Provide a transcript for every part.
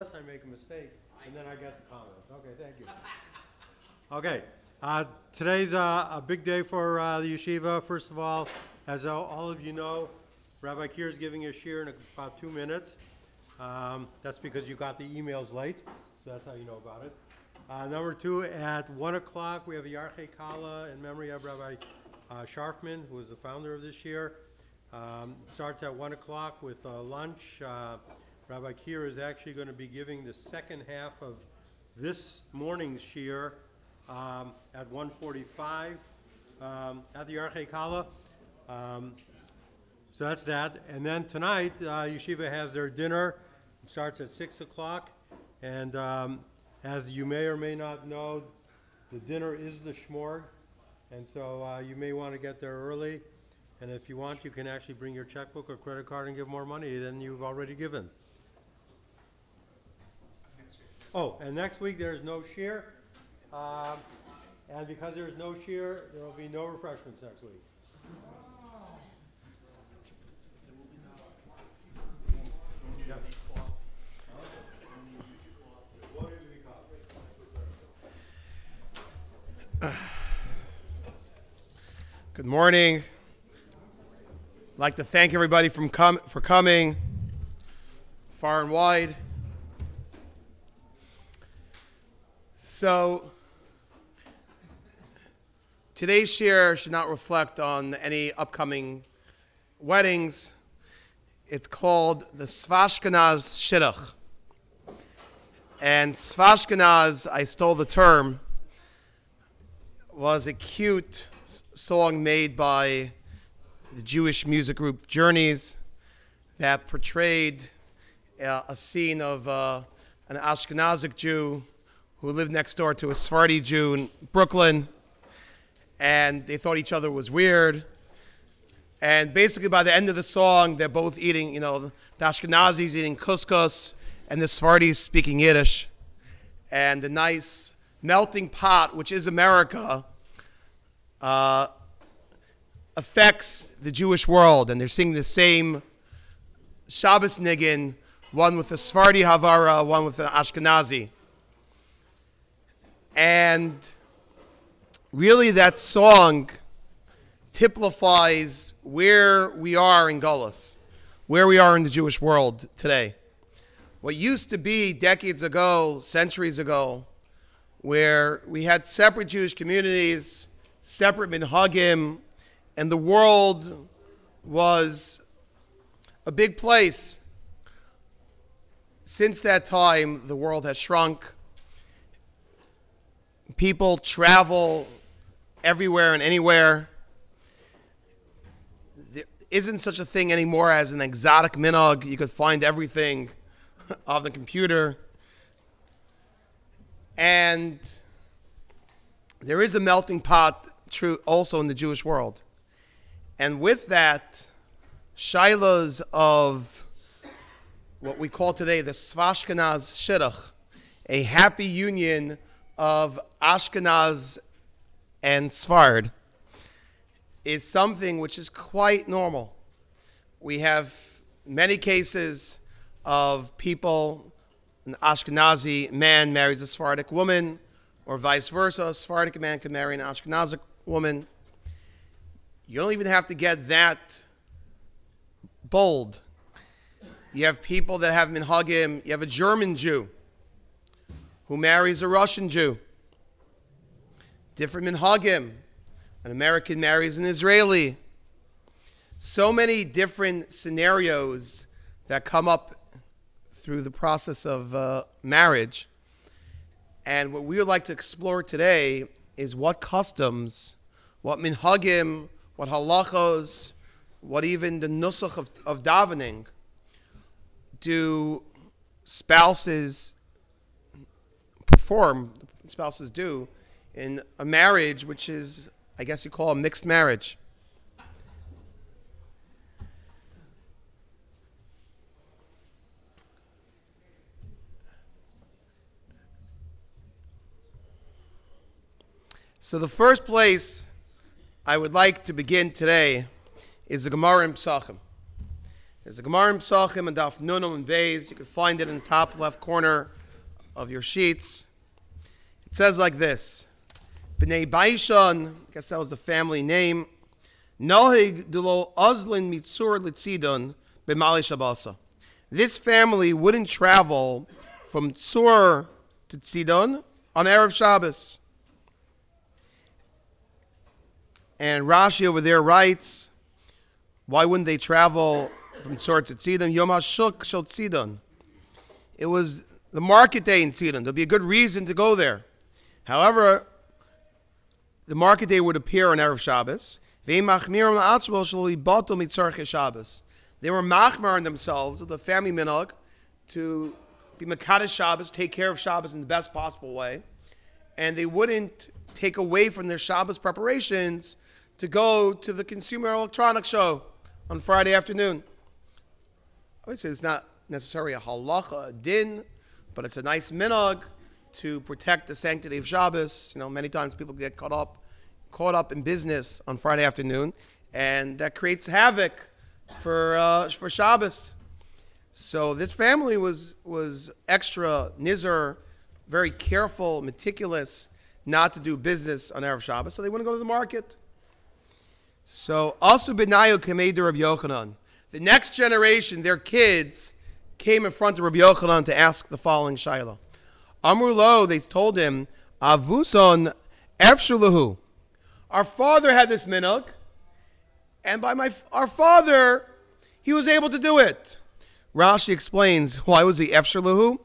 Unless I make a mistake, and then I get the comments. Okay, thank you. Okay, today's a big day for the yeshiva. First of all, as all of you know, Rabbi Kier is giving a shiur in about 2 minutes. That's because you got the emails late, so that's how you know about it. Number two, at 1 o'clock, we have a Yarchei Kala in memory of Rabbi Sharfman, who was the founder of this shiur. Starts at 1 o'clock with lunch. Rabbi Kier is actually going to be giving the second half of this morning's shiur at 1:45 at the Yarchei Kala. So that's that. And then tonight, Yeshiva has their dinner. It starts at 6 o'clock. And as you may or may not know, the dinner is the shmorg. And so you may want to get there early. And if you want, you can actually bring your checkbook or credit card and give more money than you've already given. Oh, and next week there's no shiur. And because there's no shiur, there will be no refreshments next week. Good morning. I'd like to thank everybody for coming far and wide. So today's shiur should not reflect on any upcoming weddings. It's called the Sfashkinaz Shidduch. And Sfashkinaz, I stole the term, was a cute song made by the Jewish music group Journeys that portrayed a scene of an Ashkanazi Jew who lived next door to a Sefardi Jew in Brooklyn, and they thought each other was weird. And basically by the end of the song, they're both eating, the Ashkanazis eating couscous, and the Sfardis speaking Yiddish. And the nice melting pot, which is America, affects the Jewish world. And they're singing the same Shabbos niggin, one with a Sfardi Havara, one with an Ashkanazi. And really that song typifies where we are in Gullus, where we are in the Jewish world today. What used to be decades ago, centuries ago, where we had separate Jewish communities, separate minhagim, and the world was a big place. Since that time, the world has shrunk. People travel everywhere and anywhere. There isn't such a thing anymore as an exotic minhag. You could find everything on the computer. And there is a melting pot true also in the Jewish world. And with that, shilas of what we call today the Sfashkinaz Shidduch, a happy union of Ashkenaz and Sfard, is something which is quite normal. We have many cases of people, an Ashkenazi man marries a Sephardic woman, or vice versa, a Sephardic man can marry an Ashkenazi woman. You don't even have to get that bold. You have people that have minhagim. You have a German Jew who marries a Russian Jew. Different minhagim. An American marries an Israeli. So many different scenarios that come up through the process of marriage. And what we would like to explore today is what customs, what minhagim, what halachos, what even the nusach of davening do spouses do in a marriage which is, I guess you call a mixed marriage. So the first place I would like to begin today is the Gemara in Pesachim. There's a Gemara in Psachim and Daf Nunam and Beis. You can find it in the top left corner of your sheets. It says like this. B'nei Baishan, I guess that was the family name. Nohig dulo Ozlin mitzur litzidon b'mali Shabbasa. This family wouldn't travel from Tzur to Tzidon on Erev Shabbos. And Rashi over there writes, why wouldn't they travel from Tzur to Tzidon? Yom HaShuk shel Tzidon. It was the market day in Tzidon. There'd be a good reason to go there. However, the market day would appear on Erev Shabbos. They were machmar on themselves with the family minhag to be Mekadosh Shabbos, take care of Shabbos in the best possible way. And they wouldn't take away from their Shabbos preparations to go to the Consumer Electronics Show on Friday afternoon. I would say it's not necessarily a halacha, a din, but it's a nice minhag to protect the sanctity of Shabbos. You know, many times people get caught up in business on Friday afternoon, and that creates havoc for Shabbos. So this family was extra nizar, very careful, meticulous, not to do business on Erev Shabbos, so they wouldn't go to the market. So also Benayu Kameider Rabbi Yochanan. The next generation, their kids, came in front of Rabbi Yochanan to ask the following shayla. Amru lo, they told him, Avuson Efshulahu. Our father had this minhag, and by our father, he was able to do it. Rashi explains, why was he Efshulahu?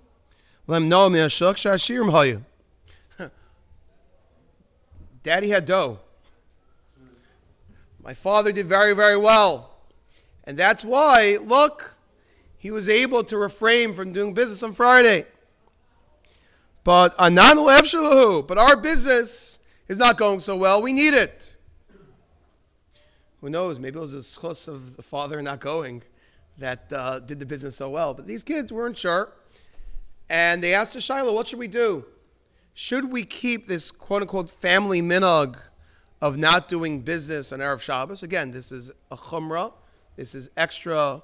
Daddy had dough. My father did very, very well. And that's why, look, he was able to refrain from doing business on Friday. But our business is not going so well. We need it. Who knows? Maybe it was the schus of the father not going that did the business so well. But these kids weren't sure. And they asked the Shiloh, what should we do? Should we keep this quote-unquote family minhag of not doing business on Erev Shabbos? Again, this is a chumrah. This is extra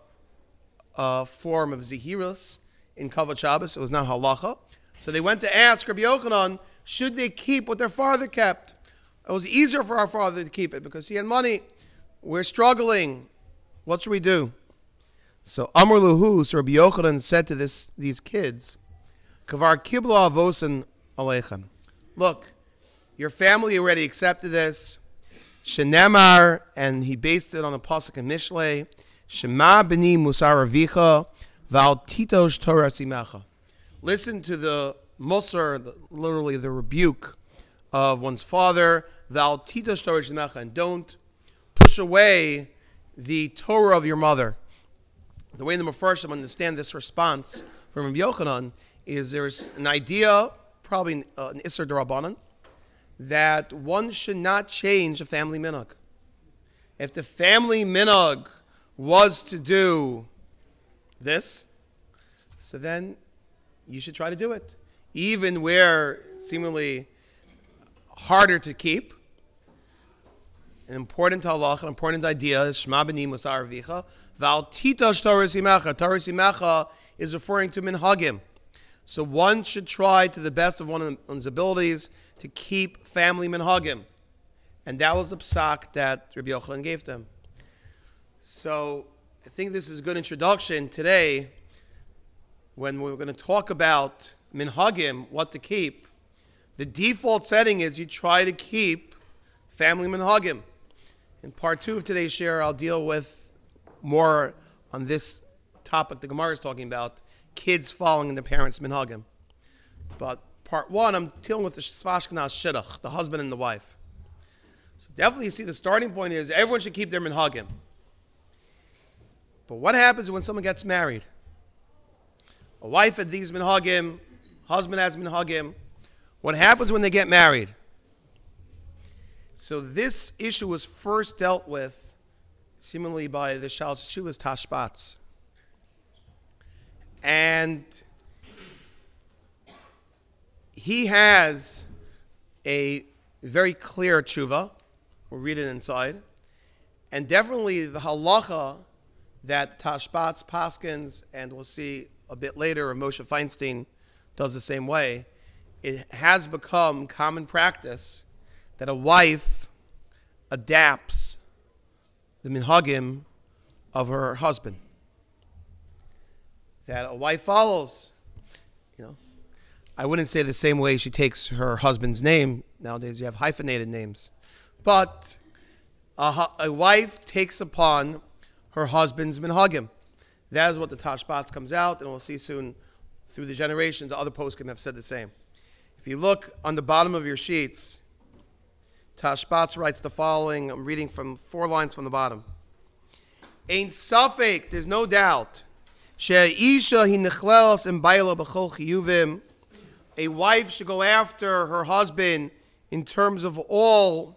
form of zihirus in Kavod Shabbos. It was not halacha. So they went to ask Rabbi Yochanan, should they keep what their father kept? It was easier for our father to keep it because he had money. We're struggling. What should we do? So Amr Luhu, so Rabbi Yochanan said to these kids, Kavar kibla avosen aleichem. Look, your family already accepted this. Shenemar, and he based it on the pasuk in Mishlei. Shema b'ni musar avicha v'al titosh Torah simecha. Listen to the musar, literally the rebuke of one's father. V'al titosh Torah simecha, and don't push away the Torah of your mother. The way the Mefarshim understand this response from Rabbi Yochanan is there's an idea, probably an Isser D'Rabbanan, that one should not change a family minhag. If the family minhag was to do this, so then you should try to do it. Even where it's seemingly harder to keep. An important halach, an important idea is Shema b'ni musar avicha, v'al titosh Torah simecha. Torah simecha is referring to minhagim. So one should try to the best of one's abilities to keep family minhagim. And that was the psak that Rabbi Yochanan gave them. So I think this is a good introduction today when we're going to talk about minhagim, what to keep. The default setting is you try to keep family minhagim. In part 2 of today's share, I'll deal with more on this topic the Gemara is talking about, kids following in their parents' minhagim. But part 1, I'm dealing with the Sfashkinaz Shidduch, the husband and the wife. So definitely you see the starting point is everyone should keep their minhagim. But what happens when someone gets married? A wife had these minhagim, husband has minhagim. What happens when they get married? So this issue was first dealt with seemingly by the Shal Shuvas Tashbats. And he has a very clear tshuva. We'll read it inside. And definitely the halacha that Tashbats Paskins, and we'll see a bit later, Moshe Feinstein does the same way. It has become common practice that a wife adapts the minhagim of her husband. That a wife follows. I wouldn't say the same way she takes her husband's name. Nowadays you have hyphenated names. But a wife takes upon her husband's minhagim. That is what the Tashbats comes out, and we'll see soon through the generations, other poskim have said the same. If you look on the bottom of your sheets, Tashbats writes the following. I'm reading from 4 lines from the bottom. Ein safek, there's no doubt. She'isha hi nechlelas im bayla b'chol chiyuvim. A wife should go after her husband in terms of all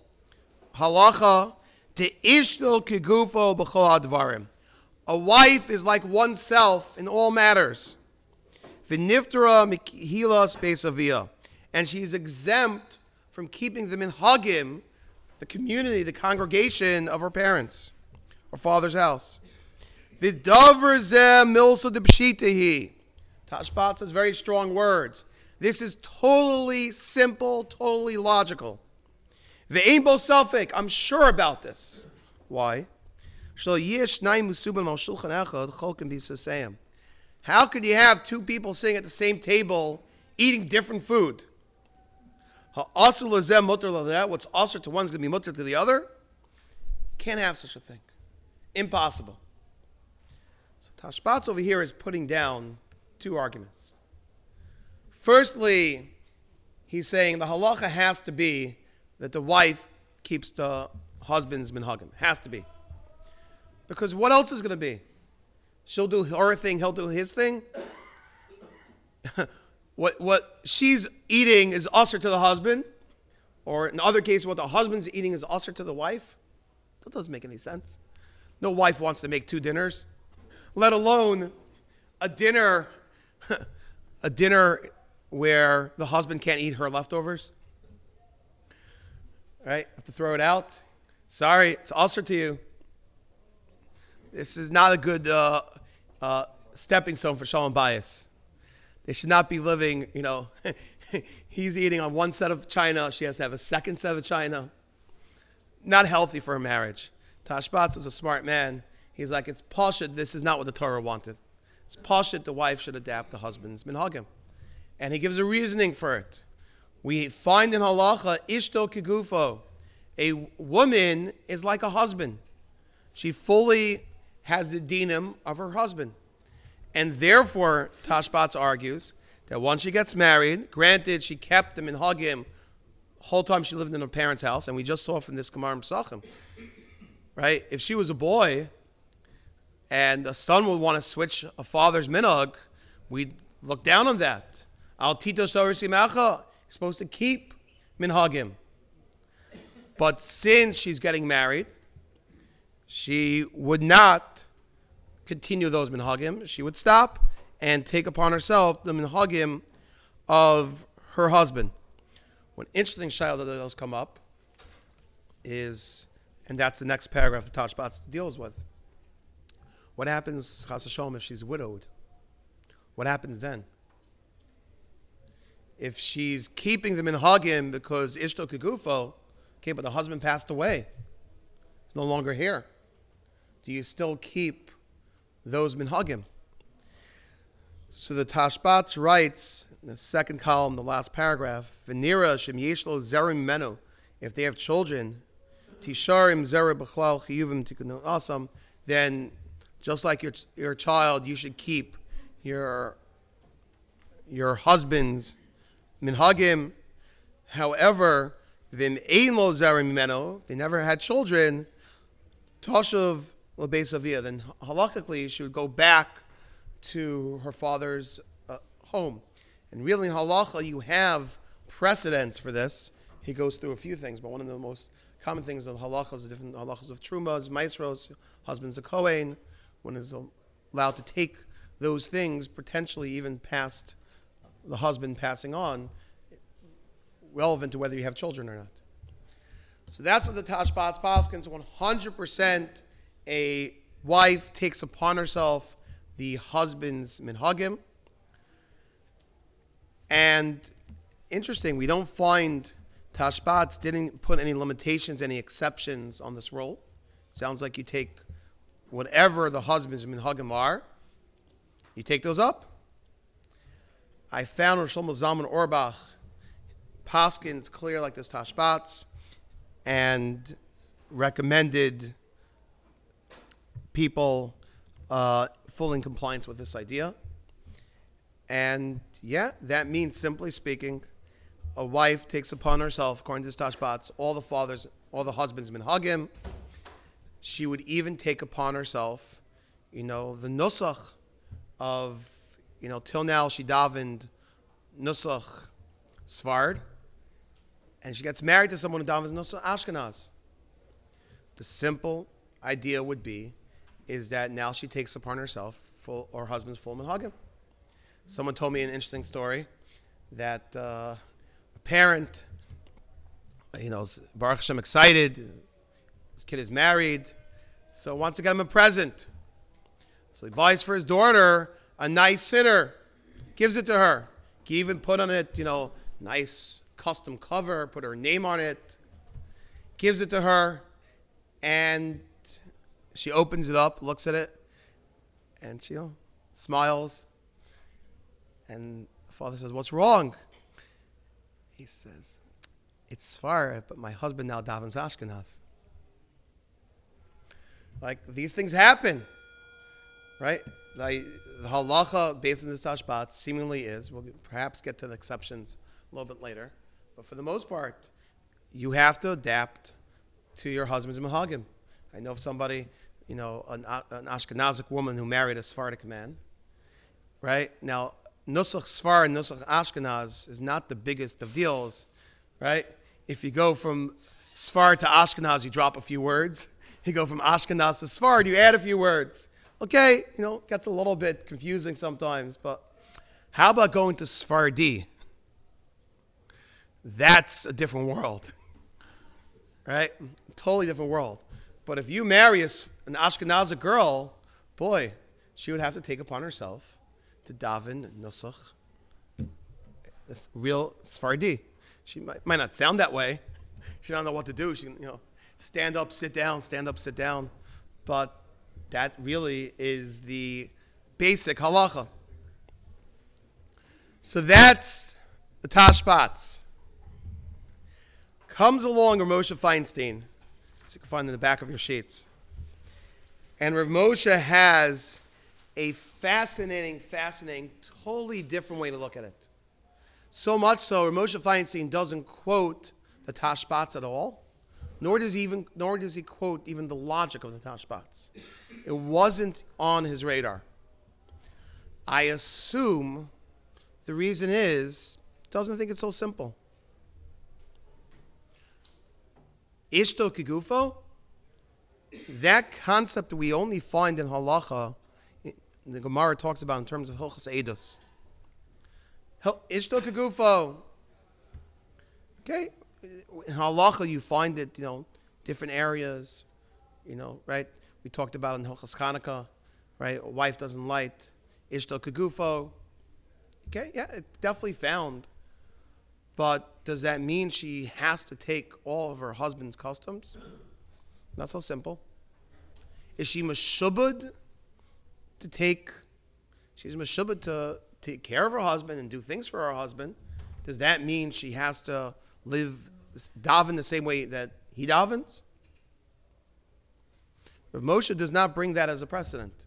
halacha. Te'ishlo kegufo b'chol hadvarim. A wife is like oneself in all matters. V'niftara mikhilas be'savia. And she is exempt from keeping the minhagim, the community, the congregation of her parents, her father's house. V'davar zeh milsa debshitahi. Tashbat says very strong words. This is totally simple, totally logical. Ve'ein bo safek. I'm sure about this. Why? How could you have 2 people sitting at the same table eating different food? What's usher to one is going to be mutter to the other? Can't have such a thing. Impossible. So Tashbats over here is putting down 2 arguments. Firstly, he's saying the halacha has to be that the wife keeps the husband's minhagim. Has to be. Because what else is going to be? She'll do her thing, he'll do his thing. What she's eating is usher to the husband. Or in other cases, what the husband's eating is usher to the wife. That doesn't make any sense. No wife wants to make 2 dinners. Let alone a dinner where the husband can't eat her leftovers. Right? Have to throw it out. Sorry, it's usher to you. This is not a good stepping stone for shalom bayis. They should not be living, he's eating on one set of china, she has to have a second set of china. Not healthy for a marriage. Tashbats was a smart man. He's like, it's pashut, this is not what the Torah wanted. It's pashut, the wife should adapt the husband's minhagim. And he gives a reasoning for it. We find in halacha, ishto kegufo. A woman is like a husband. She fully has the dinim of her husband. And therefore, Tashbats argues that once she gets married, granted she kept the minhagim the whole time she lived in her parents' house, and we just saw from this Gemara Pesachim, right? If she was a boy and a son would want to switch a father's minhag, we'd look down on that. Al tito shorisimacha, you're supposed to keep minhagim. But since she's getting married, she would not continue those minhagim. She would stop and take upon herself the minhagim of her husband. One interesting shayla that does come up is, and that's the next paragraph the Tashbats deals with. What happens, chas v'sholom, if she's widowed? What happens then? If she's keeping the minhagim because ishto kegufo, okay, but the husband passed away, he's no longer here, do you still keep those minhagim? So the Tashbats writes in the second column, the last paragraph, V'nira shem yeshlo zerim menu, if they have children, tisharim zera b'chlal chiyuvim tikun asam, then just like your child, you should keep your husband's minhagim. However, v'im ein lo zerim menu, if they never had children, tashuv l'beis, then halakhically she would go back to her father's home. And really in halacha you have precedents for this. He goes through a few things, but one of the most common things of halacha is the different halachas of trumas, maestros, husband's a kohen, one is allowed to take those things potentially even past the husband passing on, relevant to whether you have children or not. So that's what the Tashbats paskins, 100% a wife takes upon herself the husband's minhagim. And interesting, we don't find Tashbats didn't put any limitations, any exceptions on this rule. Sounds like you take whatever the husband's minhagim are, you take those up. I found Rosh Zalman Auerbach Paskins clear like this Tashbats and recommended people full in compliance with this idea. And yeah, that means, simply speaking, a wife takes upon herself, according to this Tashbats, all the husbands minhagim. She would even take upon herself, the nusach of, till now she davened nusach Sfard, and she gets married to someone who davens nusach Ashkanaz. The simple idea would be, is that now she takes upon herself her husband's full minhagim. Someone told me an interesting story that a parent, Baruch Hashem, excited. His kid is married, so wants to get him a present. So he buys for his daughter a nice sitter, gives it to her. He even put on it, nice custom cover, put her name on it, gives it to her, and she opens it up, looks at it, and she smiles. And the father says, "What's wrong?" He says, "It's Sfar, but my husband now davens Ashkanaz." Like, these things happen, right? Like, the halacha based on this Tashbat seemingly is, we'll perhaps get to the exceptions a little bit later, but for the most part, you have to adapt to your husband's minhagim. I know of somebody, an Ashkenazic woman who married a Sephardic man, right? Now, Nusach Sfar and Nusach Ashkenaz is not the biggest of deals, right? If you go from Sfar to Ashkenaz, you drop a few words. You go from Ashkenaz to Sfar, you add a few words. Okay, gets a little bit confusing sometimes, but how about going to Sfardi? That's a different world, right? Totally different world. But if you marry an Ashkenazi girl, boy, she would have to take upon herself to daven nusach, this real Sfardi. She might not sound that way. She don't know what to do. She can, stand up, sit down. But that really is the basic halacha. So that's the Tashbats. Comes along Rav Moshe Feinstein, as you can find in the back of your sheets. And Rav Moshe has a fascinating, totally different way to look at it. So much so, Rav Moshe Feinstein doesn't quote the Tashbats at all, nor does he quote even the logic of the Tashbats. It wasn't on his radar. I assume the reason is, doesn't think it's so simple. Ishto kigufo, that concept we only find in halacha, the Gemara talks about in terms of Hilchos Eidos. Ishto kigufo. Okay, in halacha you find it, different areas, right? We talked about in Hilchos Chanukah, right? A wife doesn't light Ishto kigufo. Okay, yeah, it's definitely found. But does that mean she has to take all of her husband's customs? Not so simple. Is she meshubad to take? She's meshubad to take care of her husband and do things for her husband. Does that mean she has to daven the same way that he davens? Rav Moshe does not bring that as a precedent.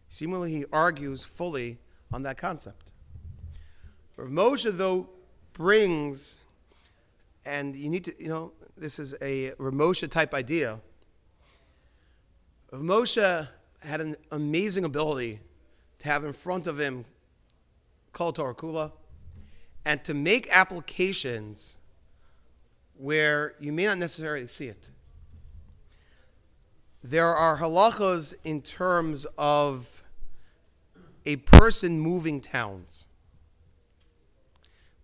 Seemingly, he argues fully on that concept. Rav Moshe, though, brings, and you need to, this is a Rav Moshe type idea. Rav Moshe had an amazing ability to have in front of him Kol Torah Kula, and to make applications where you may not necessarily see it. There are halachas in terms of a person moving towns.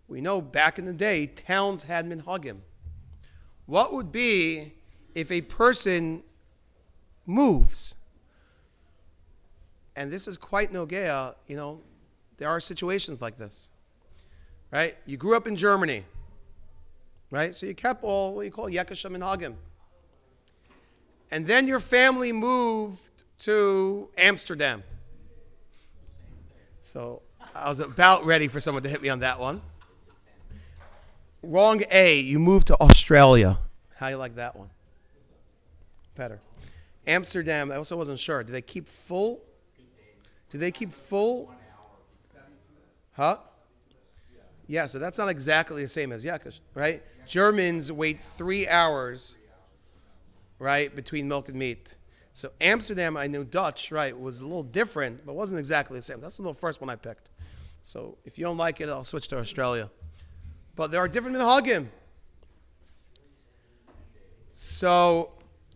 We know back in the day, towns had minhagim. What would be if a person moves. And this is quite nogea, there are situations like this, right? You grew up in Germany, right? So you kept all what you call Yekasham and Hagim. And then your family moved to Amsterdam. So I was about ready for someone to hit me on that one. Wrong A, you moved to Australia. How you like that one? Better. Amsterdam, I also wasn't sure. Do they keep full? Do they keep full? Huh? Yeah, so that's not exactly the same as Yaakov, right? Germans wait 3 hours, right, between milk and meat. So Amsterdam, I knew Dutch, right, was a little different, but wasn't exactly the same. That's the little first one I picked. So if you don't like it, I'll switch to Australia. But there are different minhagim. So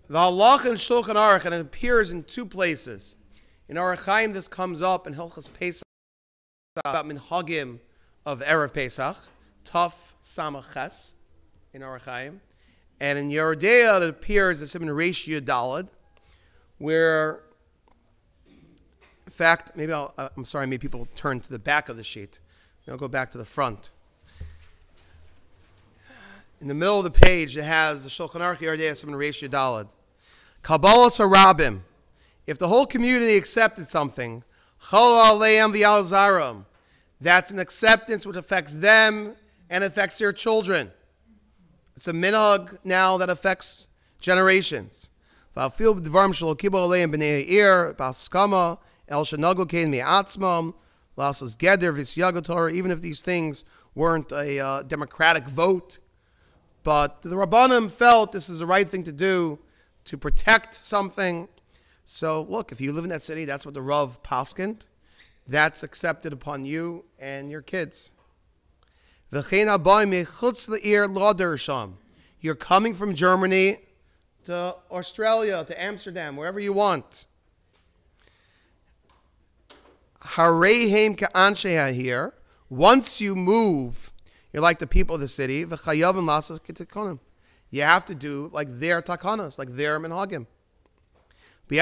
the halach in Shulchan Aruch, and it appears in 2 places. In Orach Chaim, this comes up in Hilchas Pesach about minhagim of Erev Pesach, Taf Samach Ches in Orach Chaim, and in Yerodea it appears as in Reish Yud where, in fact, maybe I'm sorry, maybe people turn to the back of the sheet. I'll go back to the front. In the middle of the page, it has the Shulchan Aruch Yerodea Siman Reish Yud Kabbalas Harabim. If the whole community accepted something, Chol Aleim V'Al Zaram, that's an acceptance which affects them and affects their children. It's a minhag now that affects generations. V'Afil B'Dvarim Shelo Kibul Aleim B'nei Ha'ir B'Haskama El Shenagol Kein Mi'atzmam Lasas Geder V'Syagotor. Even if these things weren't a democratic vote, but the Rabbanim felt this is the right thing to do to protect something. So look, if you live in that city, that's what the Rav paskind. That's accepted upon you and your kids. You're coming from Germany to Australia, to Amsterdam, wherever you want. Here, once you move, you're like the people of the city. You have to do like their takanas, like their minhagim. Name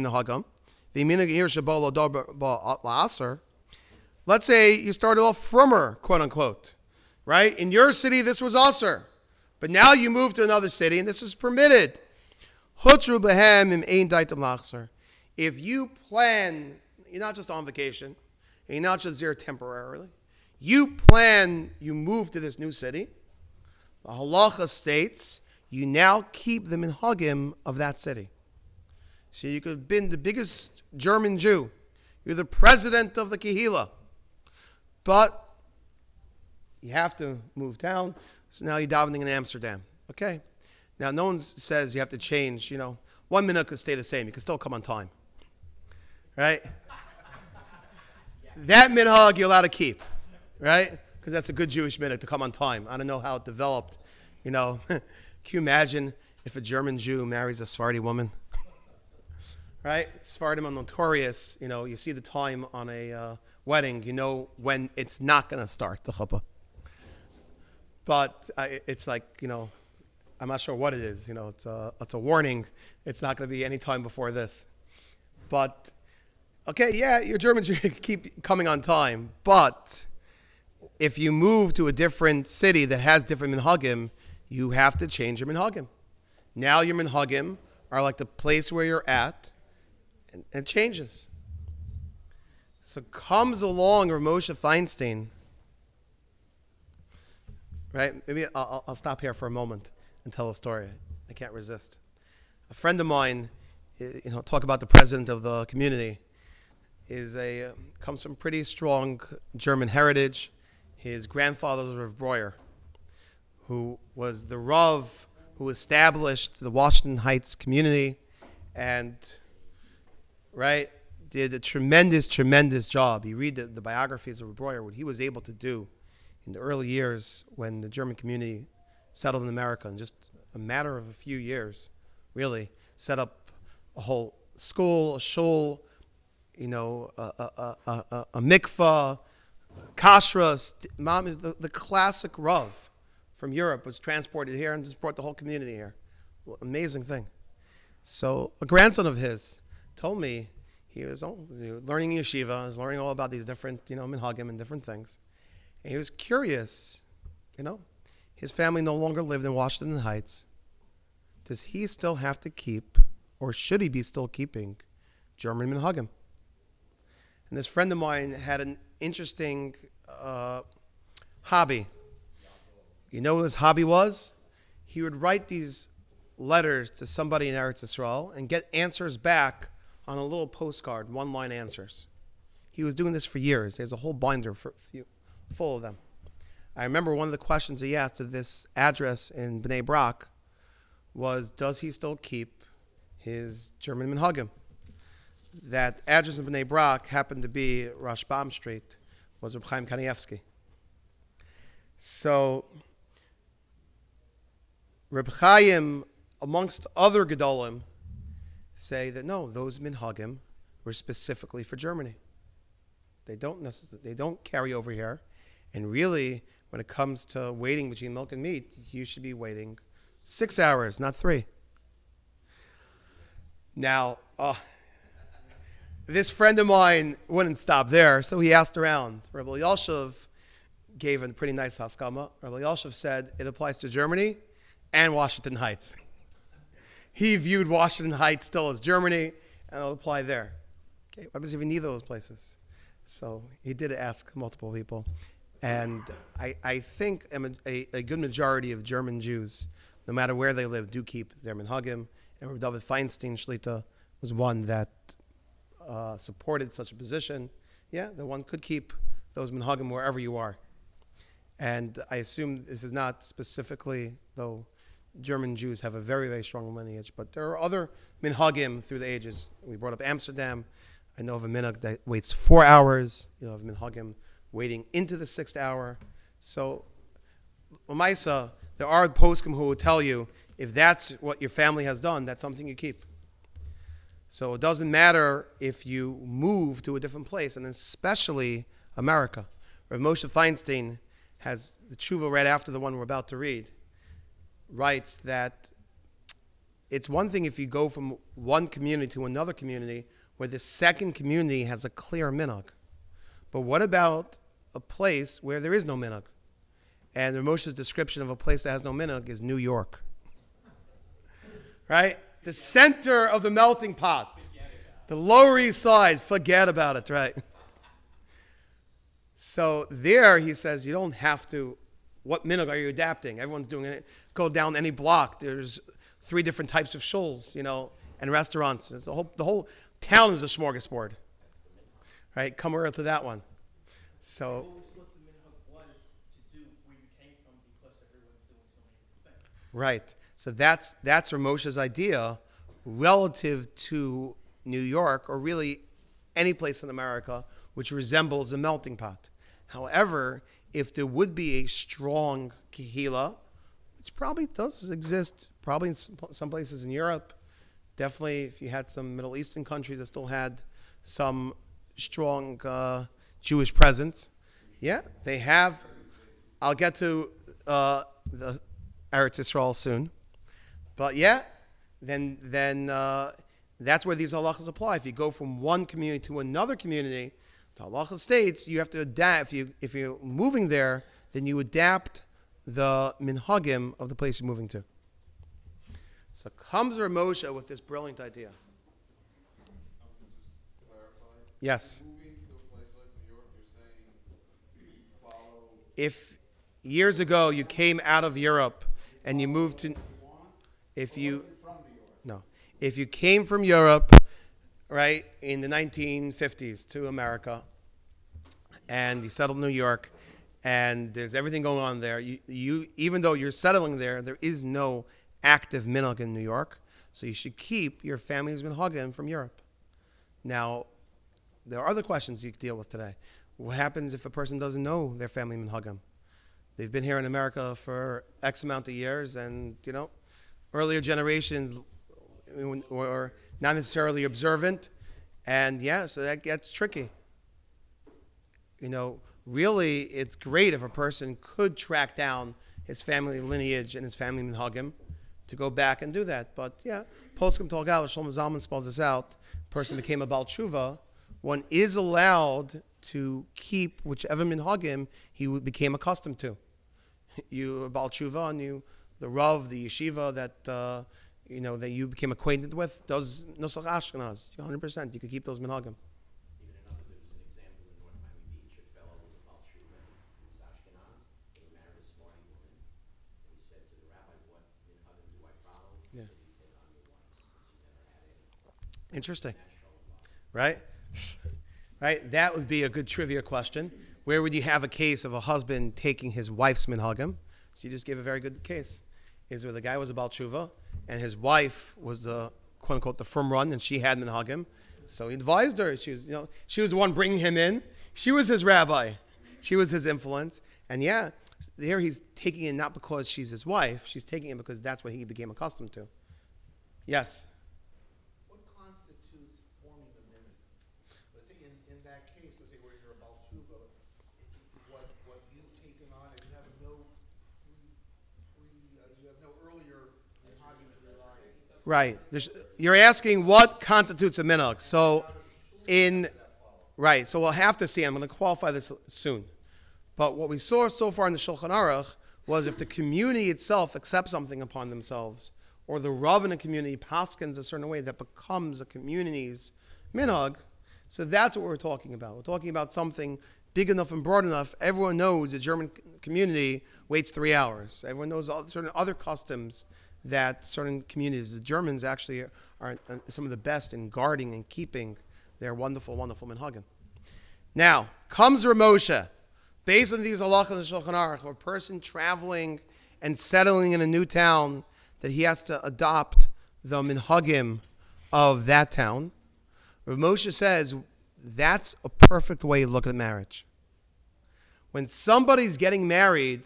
the hagam. Let's say you started off frummer, quote unquote, right? In your city, this was aser, but now you move to another city and this is permitted. If you plan, you're not just on vacation, and you're not just there temporarily. You plan, you move to this new city. The halacha states you now keep the minhagim of that city. So you could have been the biggest German Jew. You're the president of the Kehila. But you have to move down. So now you're davening in Amsterdam. Okay. Now no one says you have to change, 1 minute could stay the same. You can still come on time. Right? That minhag you're allowed to keep. Right? Because that's a good Jewish minute to come on time. I don't know how it developed. Can you imagine if a German Jew marries a Sfardi woman? Right? Sfardim are notorious. You see the time on a wedding. You know when it's not going to start, the chuppah. But it's like, I'm not sure what it is. It's a warning. It's not going to be any time before this. But, okay, yeah, you're German Jew, keep coming on time. But if you move to a different city that has different minhagim, you have to change your minhagim. Now your minhagim are like the place where you're at, and it changes. So comes along Rav Moshe Feinstein, right? Maybe I'll stop here for a moment and tell a story. I can't resist. A friend of mine, talk about the president of the community, comes from pretty strong German heritage. His grandfather was Rav Breuer, who was the Rav who established the Washington Heights community and, right, did a tremendous, tremendous job. You read the biographies of Rav Breuer, what he was able to do in the early years when the German community settled in America. In just a matter of a few years, really, set up a whole school, a shul, a mikvah, kashrus. The classic Rav from Europe was transported here and just brought the whole community here. Amazing thing. So a grandson of his told me he was learning in yeshiva, was learning all about these different, minhagim and different things. And he was curious, his family no longer lived in Washington Heights. Does he still have to keep, or should he be still keeping, German minhagim? And this friend of mine had an interesting hobby. You know what his hobby was? He would write these letters to somebody in Eretz Yisrael and get answers back on a little postcard, one-line answers. He was doing this for years. He has a whole binder full of them. I remember one of the questions he asked to this address in Bnei Brak was, does he still keep his German minhagim? That address in Bnei Brak happened to be Rashbam Street, was Reb Chaim Kanievsky. So Reb Chaim, amongst other Gedolim, say that no, those minhagim were specifically for Germany. They don't carry over here. And really, when it comes to waiting between milk and meat, you should be waiting 6 hours, not 3. Now, this friend of mine wouldn't stop there, so he asked around. Rabbi Yoshev gave a pretty nice haskama. Rabbi Yoshev said it applies to Germany and Washington Heights. He viewed Washington Heights still as Germany, and it'll apply there. Okay, what happens if you need those places? So he did ask multiple people. And I think a good majority of German Jews, no matter where they live, do keep their minhagim. And Rabbi David Feinstein Shlita was one that supported such a position. Yeah, the one could keep those minhagim wherever you are. And I assume this is not specifically, though German Jews have a very, very strong lineage, but there are other minhagim through the ages. We brought up Amsterdam. I know of a minhag that waits 4 hours. You know of minhagim waiting into the 6th hour. So, Lamaisa, there are poskim who will tell you if that's what your family has done, that's something you keep. So it doesn't matter if you move to a different place, and especially America. Rav Moshe Feinstein has the tshuva right after the one we're about to read, writes that it's one thing if you go from one community to another community where the second community has a clear minhag. But what about a place where there is no minhag? And Rav Moshe's description of a place that has no minhag is New York. Right? The center of the melting pot. The Lower East Side, forget about it, right? So there, he says, you don't have to, what minhag are you adapting? Everyone's doing it. Go down any block. There's 3 different types of shuls, and restaurants. The whole town is a smorgasbord. Right? Come over to that one. So, right. So that's Rav Moshe's idea relative to New York, or really any place in America, which resembles a melting pot. However, if there would be a strong kehila, which probably does exist, probably in some places in Europe, definitely if you had some Middle Eastern countries that still had some strong Jewish presence. Yeah, they have. I'll get to the Eretz Yisrael soon. But yeah, then that's where these halachas apply. If you go from one community to another community, the halacha states you have to adapt. If you're moving there, then you adapt the minhagim of the place you're moving to. So comes Rav Moshe with this brilliant idea. Yes. Moving to a place like New York, you're saying follow. If years ago you came out of Europe and you moved to, if you came from Europe, right, in the 1950s to America, and you settled in New York, and there's everything going on there, you even though you're settling there, there is no active minhag in New York, so you should keep your family's minhagim from Europe. Now, there are other questions you can deal with today. What happens if a person doesn't know their family minhagim? They've been here in America for X amount of years, and, earlier generations were not necessarily observant, and so that gets tricky. Really, it's great if a person could track down his family lineage and his family minhagim to go back and do that. But yeah, Poskim Tol Gal, Shlomo Zalman spells this out. Person became a Baal Tshuva. One is allowed to keep whichever minhagim he became accustomed to. You a Baal Tshuva and the Rav, the yeshiva that that you became acquainted with does Nusach Ashkanazi. 100%. You could keep those minhagim. There was an example in North Miami Beach. A fellow was a Baal Tshuva, he was Ashkanazi, and he married a Sefardi woman. And he said to the rabbi, what minhagim do I follow? He said, you take on your wives, but you never had any. Interesting. Right? Right? That would be a good trivia question. Where would you have a case of a husband taking his wife's minhagim? So you just gave a very good case. Is where the guy was a Baal Tshuva, and his wife was the quote unquote the firm run, and she had minhagim. So he advised her. She was the one bringing him in. She was his rabbi. She was his influence. And yeah, there he's taking it not because she's his wife. She's taking it because that's what he became accustomed to. Yes. What constitutes forming the minhag? Let's say in that case, let's say where you're a Baal Tshuva, what you've taken on, and you have no earlier minhagim to rely on. Right. You're asking what constitutes a minhag. So right. So we'll have to see. I'm going to qualify this soon. But what we saw so far in the Shulchan Aruch was if the community itself accepts something upon themselves, or the Rav in a community paskins a certain way that becomes a community's minhag, so that's what we're talking about. We're talking about something big enough and broad enough. Everyone knows the German community waits 3 hours. Everyone knows certain other customs that certain communities, the Germans actually are some of the best in guarding and keeping their wonderful, wonderful minhagim. Now, comes Rav Moshe. Based on these halachas and Shulchan Aruch, a person traveling and settling in a new town, that he has to adopt the minhagim of that town. Rav Moshe says that's a perfect way to look at marriage. When somebody's getting married,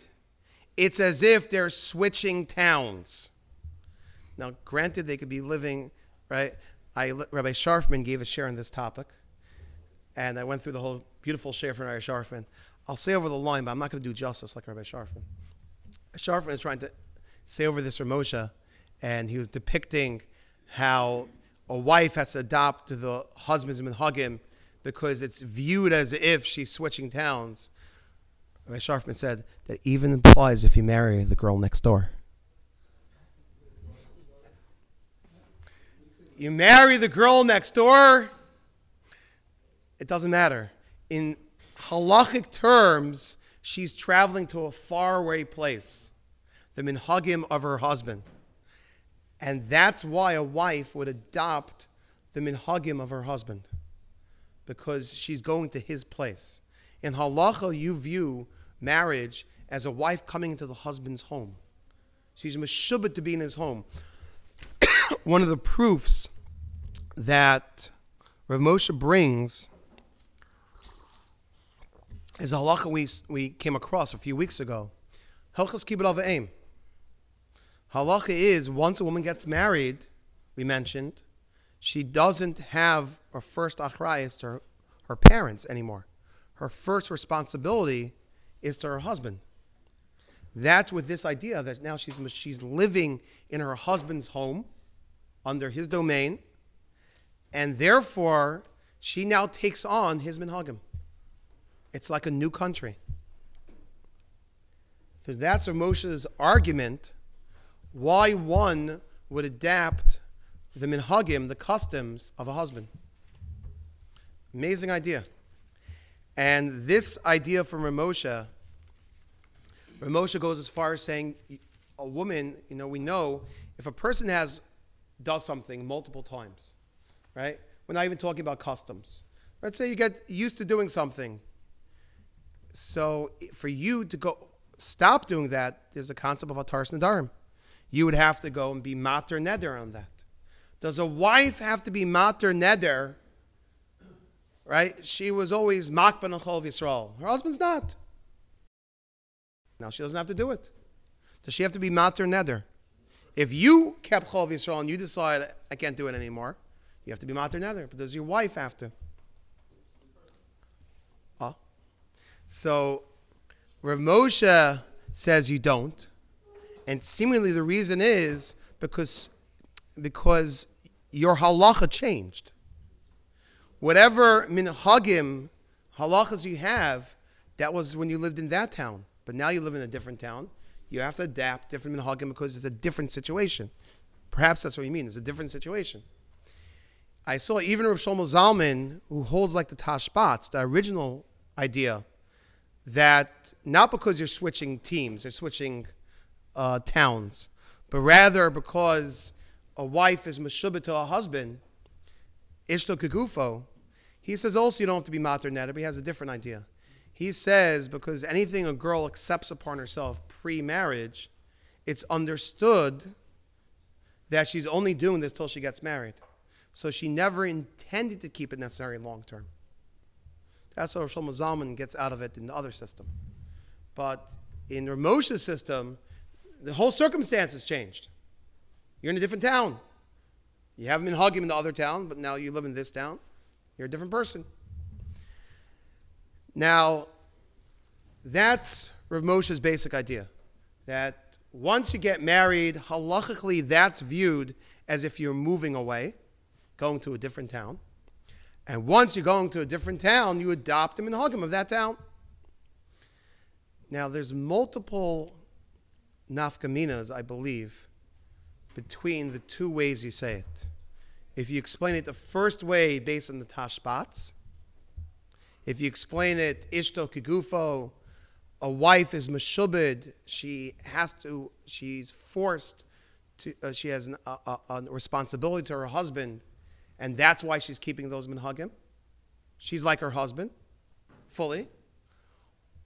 it's as if they're switching towns. Now, granted, they could be living, right? Rabbi Sharfman gave a share on this topic, and I went through the whole beautiful share from Rabbi Sharfman. I'll say over the line, but I'm not going to do justice like Rabbi Sharfman. Sharfman is trying to say over this Rav Moshe, and he was depicting how a wife has to adopt the husband's minhagim because it's viewed as if she's switching towns. Rabbi Sharfman said that even implies if you marry the girl next door. You marry the girl next door, it doesn't matter. In halachic terms, she's traveling to a faraway place, the minhagim of her husband. And that's why a wife would adopt the minhagim of her husband, because she's going to his place. In halacha, you view marriage as a wife coming into the husband's home. She's meshubet to be in his home. One of the proofs that Rav Moshe brings is a halacha we came across a few weeks ago. Hilchos kibbud v'aim. Halacha is once a woman gets married, we mentioned, she doesn't have her first achrayus to her parents anymore. Her first responsibility is to her husband. That's with this idea that now she's living in her husband's home, under his domain, and therefore she now takes on his minhagim. It's like a new country. So that's Rav Moshe's argument why one would adapt the minhagim, the customs of a husband. Amazing idea. And this idea from Rav Moshe goes as far as saying a woman, we know if a person does something multiple times, right? We're not even talking about customs. Let's say you get used to doing something. So for you to stop doing that, there's a concept of ataras nedarim. You would have to go and be mater neder on that. Does a wife have to be mater neder? Right? She was always makban chol Yisrael. Her husband's not. Now she doesn't have to do it. Does she have to be mater neder? If you kept chol Yisrael and you decide I can't do it anymore, you have to be mater neder. But does your wife have to? So Rav Moshe says you don't. And seemingly the reason is because your halacha changed. Whatever minhagim, halachas you have, that was when you lived in that town. But now you live in a different town. You have to adapt different minhagim because it's a different situation. Perhaps that's what you mean. It's a different situation. I saw even Rav Shlomo Zalman, who holds like the Tashbats, the original idea, that not because you're switching teams, you're switching towns, but rather because a wife is meshubah to a husband, ishto kegufo, he says also you don't have to be mater neder, but he has a different idea. He says because anything a girl accepts upon herself pre-marriage, it's understood that she's only doing this till she gets married. So she never intended to keep it necessarily long term. That's what Shlomo Zalman gets out of it in the other system. But in Ramosha's system, the whole circumstances changed. You're in a different town. You haven't been hugging in the other town, but now you live in this town. You're a different person. Now, that's Rav Moshe's basic idea. That once you get married, halachically, that's viewed as if you're moving away, going to a different town. And once you're going to a different town, you adopt him and hug him of that town. Now, there's multiple nafkaminas, I believe, between the two ways you say it. If you explain it the first way based on the tashbats, if you explain it ishto kigufo, a wife is meshubed, she's forced to, she has a responsibility to her husband, and that's why she's keeping those minhagim. She's like her husband, fully.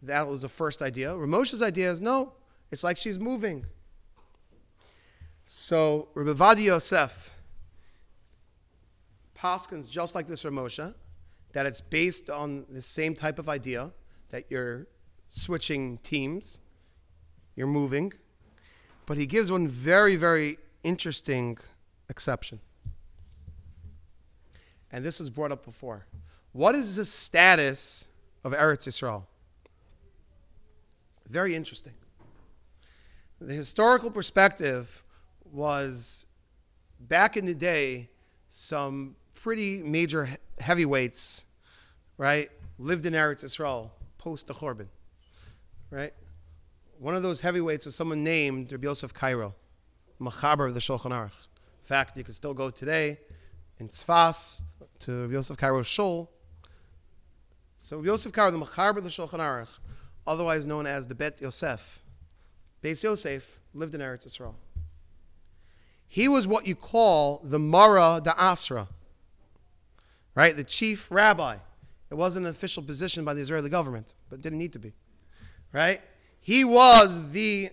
That was the first idea. Ramosha's idea is no, it's like she's moving. So Rabbi Vadi Yosef paskins just like this Ramosha, that it's based on the same type of idea, that you're switching teams, you're moving. But he gives one very, very interesting exception. And this was brought up before. What is the status of Eretz Yisrael? Very interesting. The historical perspective was, back in the day, some pretty major heavyweights, right, lived in Eretz Yisrael post the Churban, right? One of those heavyweights was someone named Rabbi Yosef Cairo, Machaber of the Shulchan Aruch. In fact, you can still go today in Tzfas to Rabbi Yosef Cairo's shul. So Rabbi Yosef Cairo, the Machaber of the Shulchan Aruch, otherwise known as the Bet Yosef, Beis Yosef, lived in Eretz Yisrael. He was what you call the Mara da Asra, right? The chief rabbi. It wasn't an official position by the Israeli government, but it didn't need to be, right? He was the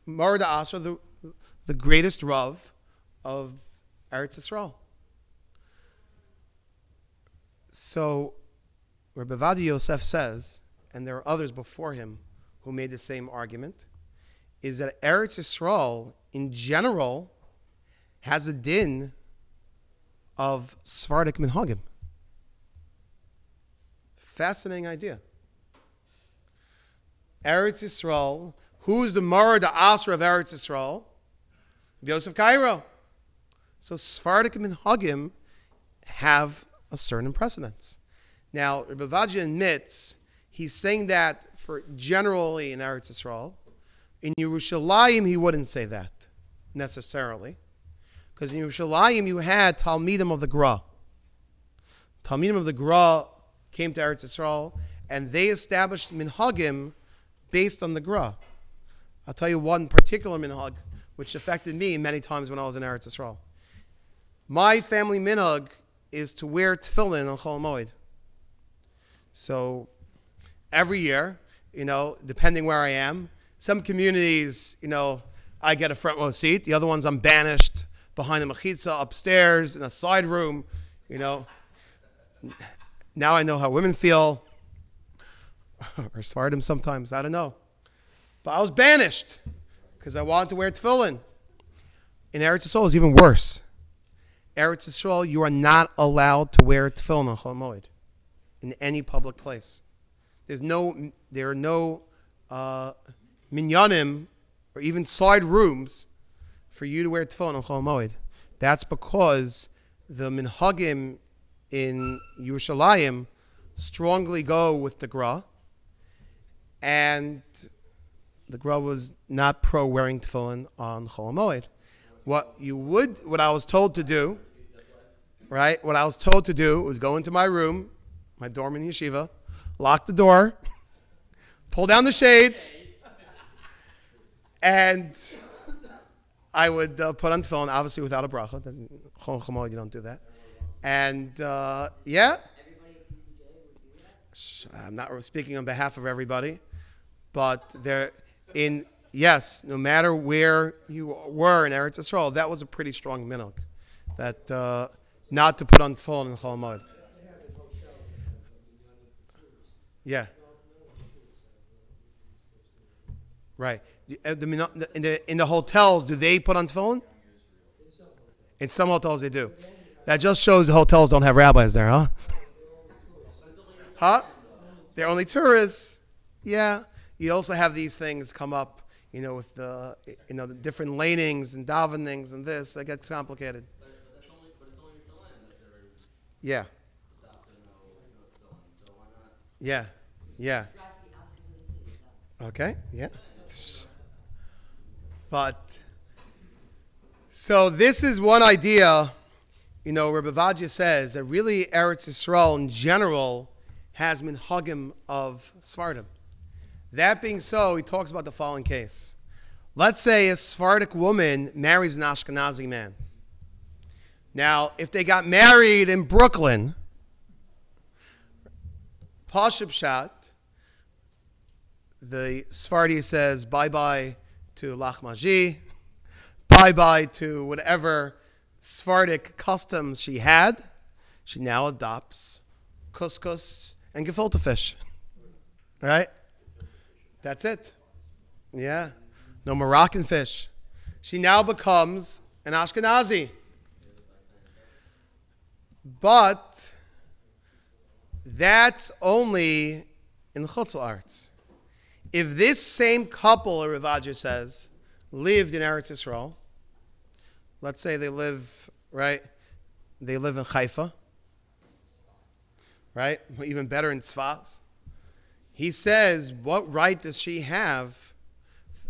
Mara da Asra, the greatest Rav of Eretz Yisrael. So Rabbi Vadi Yosef says, and there are others before him who made the same argument, is that Eretz Yisrael in general has a din of Sephardic minhagim. Fascinating idea. Eretz Yisrael, who is the Mara da Asra of Eretz Yisrael? Yosef Cairo. So Sephardic minhagim have a certain precedence. Now, Rabbi Vadi admits he's saying that for generally in Eretz Yisrael. In Yerushalayim, he wouldn't say that necessarily. Because in Yerushalayim, you had Talmidim of the Gra. Talmidim of the Gra came to Eretz Yisrael, and they established minhagim based on the Gra. I'll tell you one particular minhag, which affected me many times when I was in Eretz Yisrael. My family minhag is to wear tefillin on Chol Moed. So every year, depending where I am, some communities, I get a front row seat. The other ones I'm banished behind the mechitza upstairs in a side room. Now I know how women feel, or Sfardim sometimes, I don't know. But I was banished because I wanted to wear tefillin. In Eretz Yisrael, it's even worse. Eretz Yisrael, you are not allowed to wear tefillin on Chol Moed in any public place. There are no minyanim or even side rooms for you to wear tefillin on Chol Moed. That's because the minhagim in Yerushalayim strongly go with the Gra, and the Gra was not pro wearing tefillin on Chol Moed. What I was told to do, right? What I was told to do was go into my room, my dorm in yeshiva, lock the door, pull down the shades, and I would put on tefillin, obviously without a bracha. Then Chol Moed, you don't do that. And yeah, I'm not speaking on behalf of everybody, but yes, no matter where you were in Eretz Yisrael, that was a pretty strong minhag, that not to put on tefillin in Chol Moed. Yeah. Right. In the hotels, do they put on tefillin? In some hotels they do. That just shows the hotels don't have rabbis there, huh? Huh? They're only tourists. Yeah. You also have these things come up, with the different lanings and davenings and this. That gets complicated. But it's only Yerushalayim that they're Yeah. adopting tefillin. So why not? Yeah. Yeah. Okay. Yeah. But so this is one idea. Rabbi Vadya says that really Eretz Yisrael in general has minhagim of Sfardim. That being so, he talks about the following case. Let's say a Sephardic woman marries an Ashkanazi man. Now, if they got married in Brooklyn, Pashib Shat, the Sfardi says bye-bye to Lachmaji, bye-bye to whatever Sephardic customs she had. She now adopts couscous and gefilte fish. Right? That's it. Yeah. No Moroccan fish. She now becomes an Ashkanazi. But that's only in Chutz La'aretz. If this same couple, Ravaja says, lived in Eretz Yisrael, let's say they live in Haifa, right? Even better in Tzfaz. He says, what right does she have?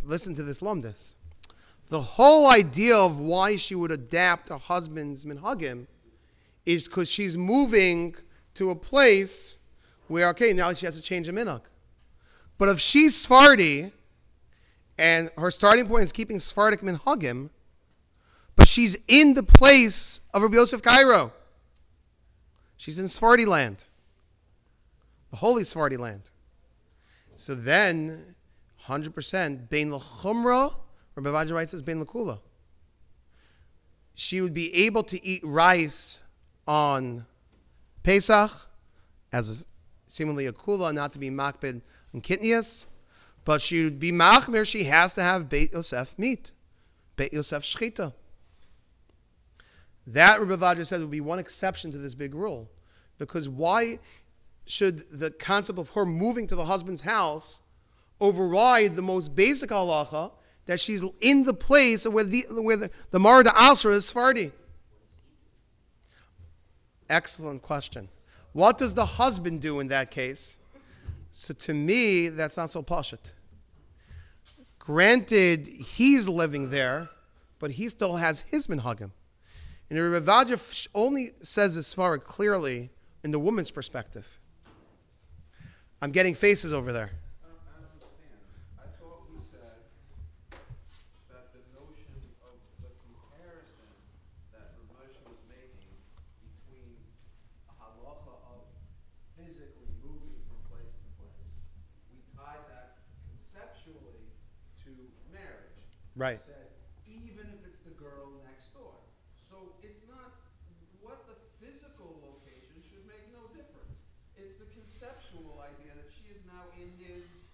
Listen to this lumdus. The whole idea of why she would adapt her husband's minhagim is because she's moving to a place where, now she has to change a minhag. But if she's Sephardi, and her starting point is keeping Sephardic minhagim, but she's in the place of Rabbi Yosef Cairo. She's in Sephardi land, the holy Sephardi land. So then, 100%, Bein L'chumra, Rabbi Vadya writes as Bein L'kula. She would be able to eat rice on Pesach, as seemingly a kula, not to be makbid and kitnias, but she would be machmir, she has to have Beit Yosef meat, Beit Yosef shchita. That, Rabbi Vadya says, would be one exception to this big rule. Because why should the concept of her moving to the husband's house override the most basic halacha, that she's in the place where the Marada Asra is Sfardi? Excellent question. What does the husband do in that case? So to me, that's not so pashut. Granted, he's living there, but he still has his minhagim. And the Rabbi Vadya only says this far clearly in the woman's perspective. I'm getting faces over there. I understand. I thought we said that the notion of the comparison that Ramesh was making between a halacha of physically moving from place to place, we tied that conceptually to marriage. Right. We said, even if it's the girl next door. So it's not what the physical location should make no difference. It's the conceptual idea that she is now in his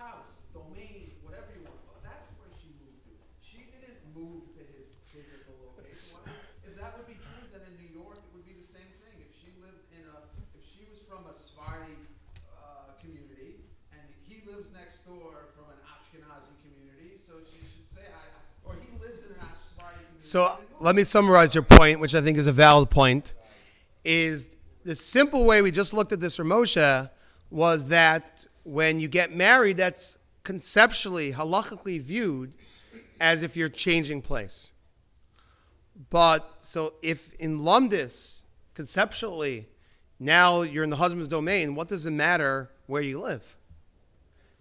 house, domain, whatever you want. But that's where she moved to. She didn't move to his physical location. If that would be true, then in New York it would be the same thing. If she was from a Sfashkinaz community and he lives next door from an Ashkanazi community, so she should say, or he lives in an Sephardi community. So let me summarize your point, which I think is a valid point, is the simple way we just looked at this for Moshe was that when you get married, that's conceptually, halakhically viewed as if you're changing place. But so if in Lumdis, conceptually, now you're in the husband's domain, what does it matter where you live?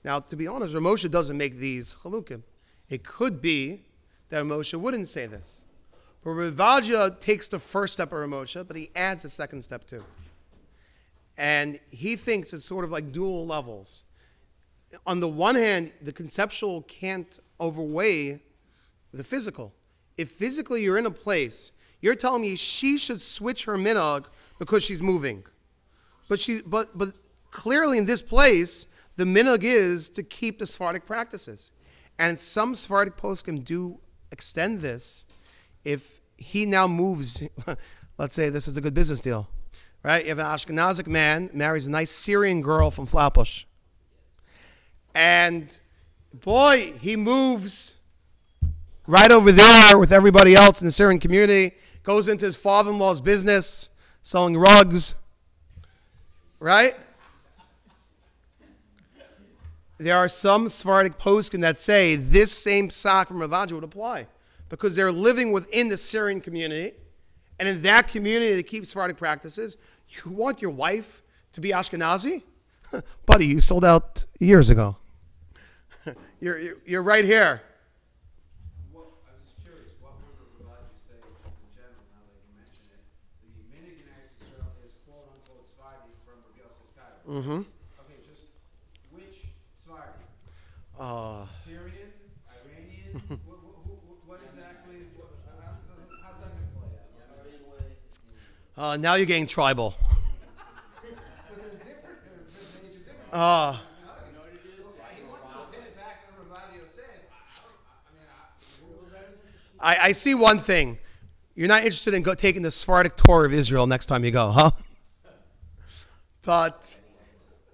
Now, to be honest, Moshe doesn't make these chalukim. It could be that Moshe wouldn't say this. But Ravaja takes the first step of Moshe, but he adds a second step too. And he thinks it's sort of like dual levels. On the one hand, the conceptual can't overweigh the physical. If physically you're in a place, you're telling me she should switch her minhag because she's moving. But clearly in this place, the minhag is to keep the Sephardic practices. And some Sephardic poskim do extend this. If he now moves, let's say this is a good business deal, right? You have an Ashkanazi man marries a nice Syrian girl from Flatbush. And boy, he moves right over there with everybody else in the Syrian community, goes into his father-in-law's business, selling rugs, right? There are some Sephardic poskim that say this same psak from Ravaja would apply because they're living within the Syrian community, and in that community they keep Sephardic practices. You want your wife to be Ashkenazi? Buddy, you sold out years ago. You're right here. I was just curious, what would the Rabbi say in general, now that you mention it? The minhag in Eretz Yisrael is quote-unquote Sfashkinaz from Rabbi Yosef Kaiser. Mm-hmm. Okay, just which Sfashkinaz? Syrian? Iranian? What exactly is, how's that going to play out? Now you're getting tribal. But they're different, they're major different. I see one thing. You're not interested in taking the Sephardic tour of Israel next time you go, huh? But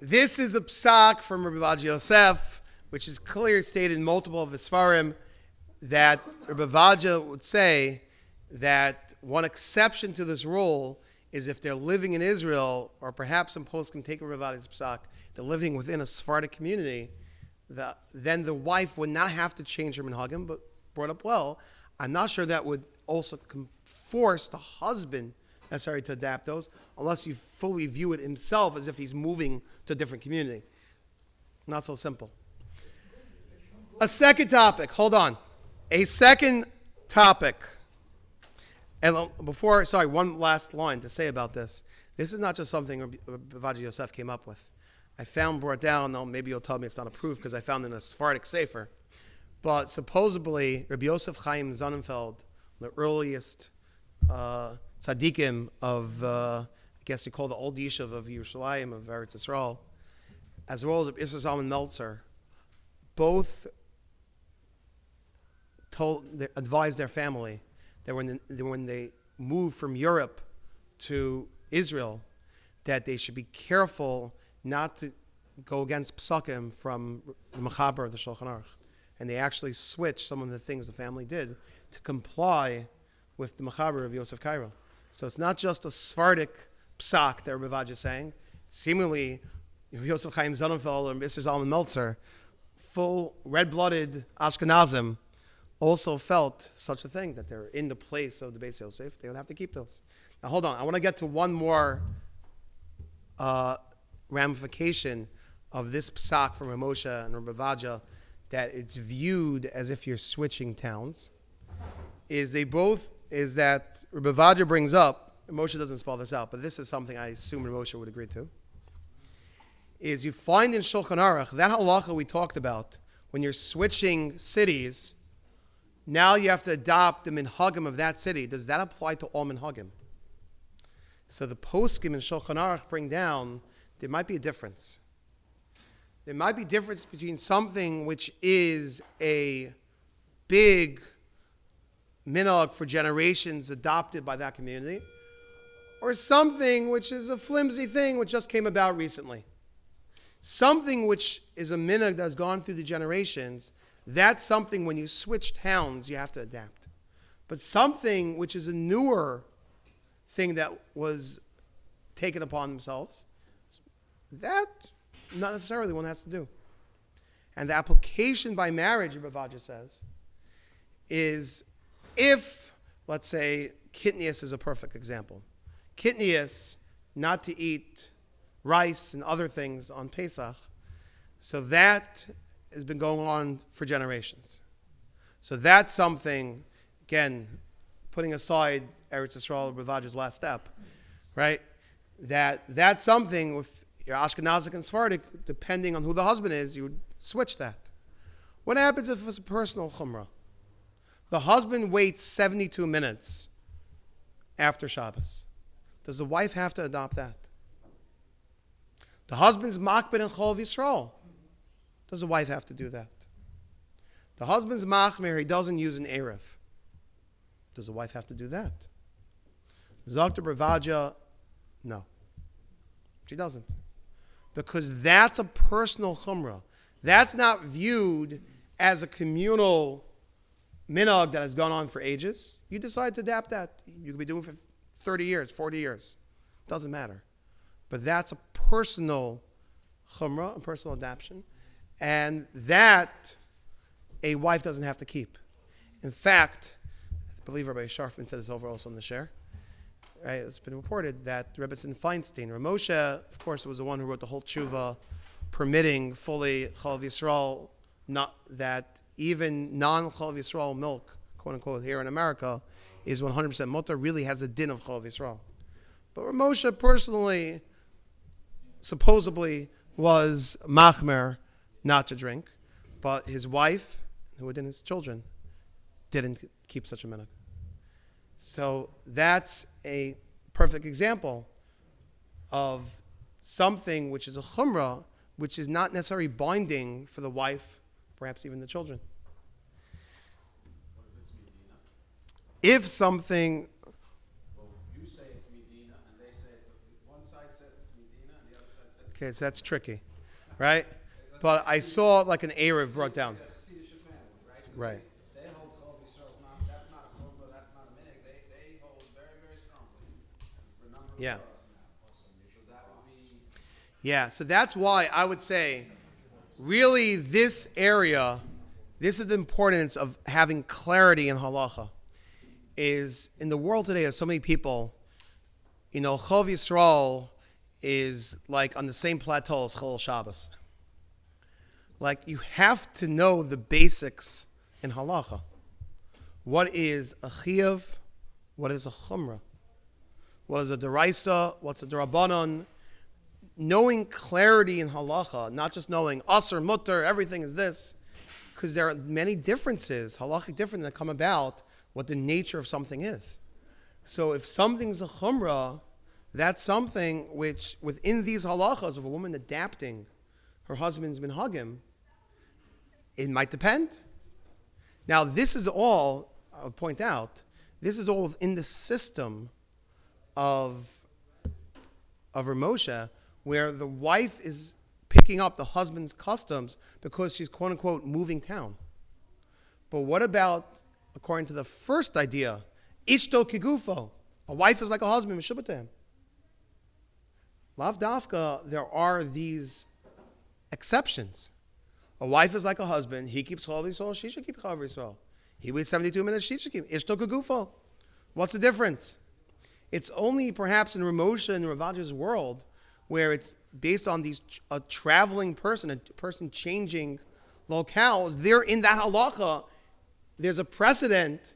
this is a psak from Rabbi Yosef, which is clearly stated in multiple of the Sfarim, that Rabbi Vaja would say that one exception to this rule is if they're living in Israel, or perhaps some poskim take Rabbi Vaja's psak, they're living within a Sephardic community, then the wife would not have to change her minhagim, but brought up well, I'm not sure that would also force the husband necessarily to adapt those, unless you fully view it himself as if he's moving to a different community. Not so simple. A second topic, hold on. A second topic. And one last line to say about this. This is not just something Rabbi Yosef came up with. I found brought down, now maybe you'll tell me it's not approved because I found it in a Sephardic Sefer. But supposedly, Rabbi Yosef Chaim Sonnenfeld, the earliest tzaddikim of, I guess you call the old yeshiva of Yerushalayim, of Eretz Yisrael, as well as Israel Zalman Meltzer, both advised their family that when they moved from Europe to Israel, that they should be careful not to go against psakim from the Mechaber of the Shulchan Aruch. And they actually switched some of the things the family did to comply with the Mechaber of Yosef Cairo. So it's not just a Sephardic psak that Rabbi Vaja is saying. Seemingly, Yosef Chaim Sonnenfeld and Mr. Zalman Meltzer, full red-blooded Ashkanazim, also felt such a thing, that they're in the place of the Beis Yosef. They would have to keep those. Now hold on, I want to get to one more ramification of this psak from Moshe and Rabbi Vaja, that it's viewed as if you're switching towns, is that Rabbi Vaja brings up, and Moshe doesn't spell this out, but this is something I assume Moshe would agree to, is you find in Shulchan Aruch, that halacha we talked about, when you're switching cities, now you have to adopt the minhagim of that city. Does that apply to all minhagim? So the poskim in Shulchan Aruch bring down, there might be a difference. There might be a difference between something which is a big minhag for generations adopted by that community, or something which is a flimsy thing which just came about recently. Something which is a minhag that has gone through the generations, That's something when you switch towns, you have to adapt. But something which is a newer thing that was taken upon themselves, that not necessarily one has to do. And the application by marriage, Ravaja says, is if, let's say, Kitnius is a perfect example. Kitnius, not to eat rice and other things on Pesach, so that has been going on for generations. So that's something, again, putting aside Eretz Yisrael, Ravaja's last step, right? That's something with your Ashkanazi and Sfashkinaz, depending on who the husband is, you would switch that. What happens if it's a personal chumrah? The husband waits 72 minutes after Shabbos. Does the wife have to adopt that? The husband's makbid and chol Yisrael. Does the wife have to do that? The husband's machmer, he doesn't use an erev. Does the wife have to do that? Zakta Ravaja, no. She doesn't. Because that's a personal chumrah. That's not viewed as a communal minhag that has gone on for ages. You decide to adapt that. You could be doing it for 30 years, 40 years. Doesn't matter. But that's a personal chumrah, a personal adaptation. And that a wife doesn't have to keep. In fact, I believe Rabbi Sharfman said this over also in the share. Right? It's been reported that Rebbe Feinstein, Moshe, of course, was the one who wrote the whole tshuva permitting fully Chalav Yisrael, not that even non-Chalav Yisrael milk, quote unquote, here in America, is 100% mutter, really has a din of Chalav Yisrael. But Moshe personally, supposedly, was machmer not to drink, but his wife, who had his children, didn't keep such a minhag. So that's a perfect example of something which is a chumrah, which is not necessarily binding for the wife, perhaps even the children. What if it's Medina? If something, Well, you say it's Medina, and they say one side says it's Medina, and the other side says okay, so that's tricky, right? But I saw like an Erev brought down. See the Shidduch, right? So Right. They hold Chalav Yisrael that's not a chumrah, that's not a minhag. They hold very, very strongly for a number of Yeah. years now. So that would be. Yeah, so that's why I would say, really, this area, this is the importance of having clarity in halacha. Is in the world today, there's so many people, Chalav Yisrael is like on the same plateau as Chol Shabbos. Like, you have to know the basics in halacha. What is a chiyuv? What is a chumrah? What is a deraisa? What's a derabanan? Knowing clarity in halacha, not just knowing asr, mutter, everything is this, because there are many differences, halachic differences that come about what the nature of something is. So if something's a chumrah, that's something which, within these halachas of a woman adapting her husband's minhagim, it might depend. Now, this is all, I'll point out, this is all within the system of Ramosha, where the wife is picking up the husband's customs because she's, quote unquote, moving town. But what about, according to the first idea, ishto kigufo? A wife is like a husband, meshubah to him. Lav dafka, there are these exceptions. A wife is like a husband. He keeps Chalav Yisrael. She should keep Chalav Yisrael. He waits 72 minutes. She should keep ishto kigufo. What's the difference? It's only perhaps in Ramosha and Ravaja's world where it's based on a traveling person, a person changing locales. They're in that halacha. There's a precedent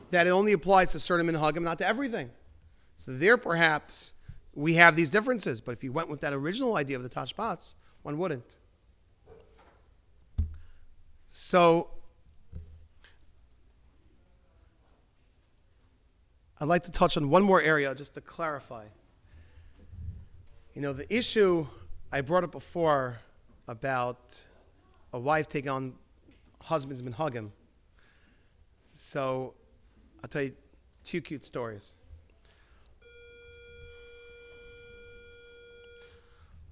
that it only applies to certain minhagim, not to everything. So there, perhaps, we have these differences. But if you went with that original idea of the tashbats, one wouldn't. So, I'd like to touch on one more area just to clarify. The issue I brought up before about a wife taking on husband's minhagim. So, I'll tell you two cute stories.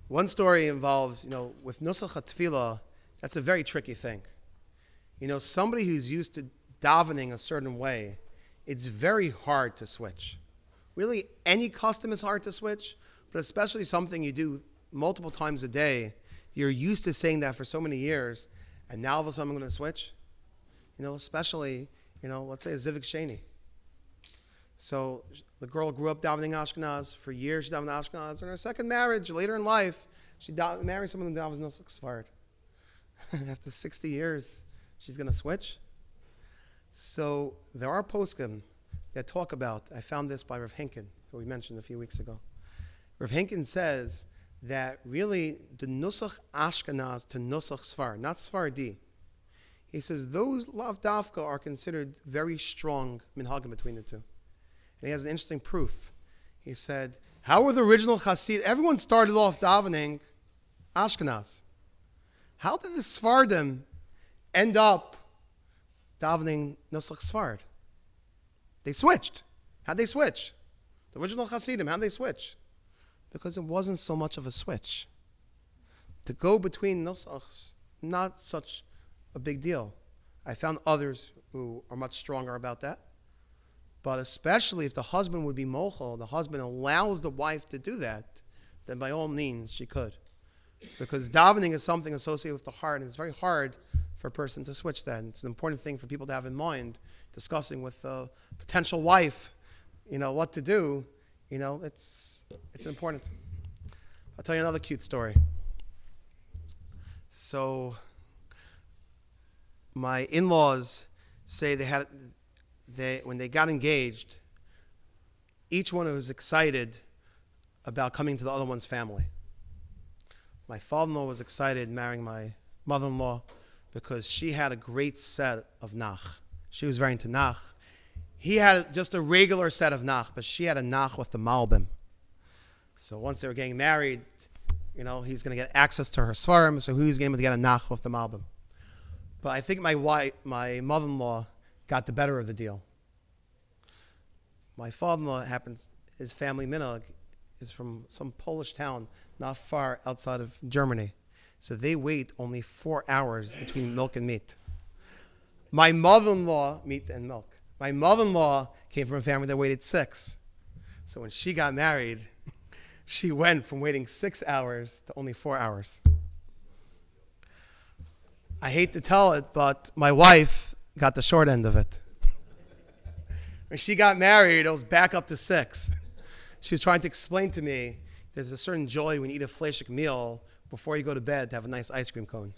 One story involves, with nusach hatefillah, that's a very tricky thing. You know, somebody who's used to davening a certain way, it's very hard to switch. Really, any custom is hard to switch, but especially something you do multiple times a day. You're used to saying that for so many years, and now all of a sudden I'm going to switch. You know, especially, you know, let's say a Zivik Sheni. So the girl grew up davening Ashkanaz. For years she davened Ashkanaz. In her second marriage, later in life, she married someone who davens Nusach Sfard. After 60 years, she's going to switch. So there are poskim that talk about, I found this by Rav Henkin, who we mentioned a few weeks ago. Rav Henkin says that really the Nusach Ashkanaz to Nusach Sfar, not Sfardi. He says those lav dafka are considered very strong minhagim between the two. And he has an interesting proof. He said, how were the original Hasid? Everyone started off davening Ashkenaz. How did the Sfardim end up davening Nusach Sfard? They switched. How'd they switch? The original Hasidim, how'd they switch? Because it wasn't so much of a switch. To go between Nusachs, not such a big deal. I found others who are much stronger about that. But especially if the husband would be mochel, the husband allows the wife to do that, then by all means she could. Because davening is something associated with the heart, and it's very hard for a person to switch that. And it's an important thing for people to have in mind, discussing with a potential wife, you know, what to do. You know, it's important. I'll tell you another cute story. So, my in-laws say when they got engaged, each one was excited about coming to the other one's family. My father-in-law was excited marrying my mother-in-law because she had a great set of nach. She was very into nach. He had just a regular set of nach, but she had a nach with the malbim. So once they were getting married, you know, he's going to get access to her svarim, so he was going to get a nach with the malbim. But I think my mother-in-law got the better of the deal. My father-in-law his family minhag is from some Polish town not far outside of Germany. So they wait only 4 hours between milk and meat. My mother-in-law, meat and milk. My mother-in-law came from a family that waited 6. So when she got married, she went from waiting 6 hours to only 4 hours. I hate to tell it, but my wife got the short end of it. When she got married, it was back up to 6. She was trying to explain to me there's a certain joy when you eat a fleshik meal before you go to bed to have a nice ice cream cone.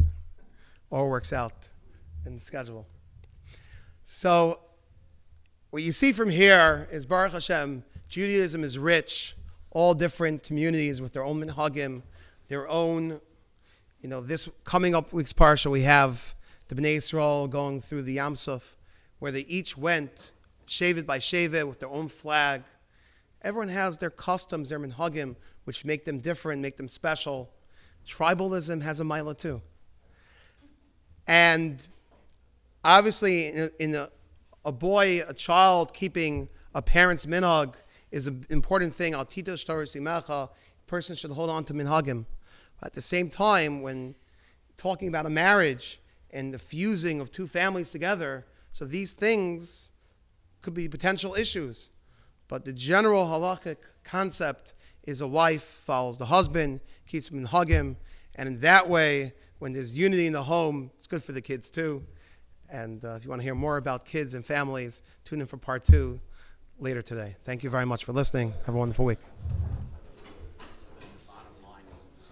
All works out in the schedule. So what you see from here is Baruch Hashem, Judaism is rich, all different communities with their own minhagim, their own, you know, this coming up week's parsha, we have the Bnei Yisrael going through the Yam Suf, where they each went shevet by shevet with their own flag. Everyone has their customs, their minhagim, which make them different, make them special. Tribalism has a milah too. And obviously, in a boy, a child keeping a parent's minhag is an important thing. Al tita shtar simecha, a person should hold on to minhagim. At the same time, when talking about a marriage and the fusing of two families together, so these things could be potential issues. But the general halakhic concept is a wife follows the husband, keeps minhagim, and in that way, when there's unity in the home, it's good for the kids too. And if you want to hear more about kids and families, tune in for part 2 later today. Thank you very much for listening. Have a wonderful week.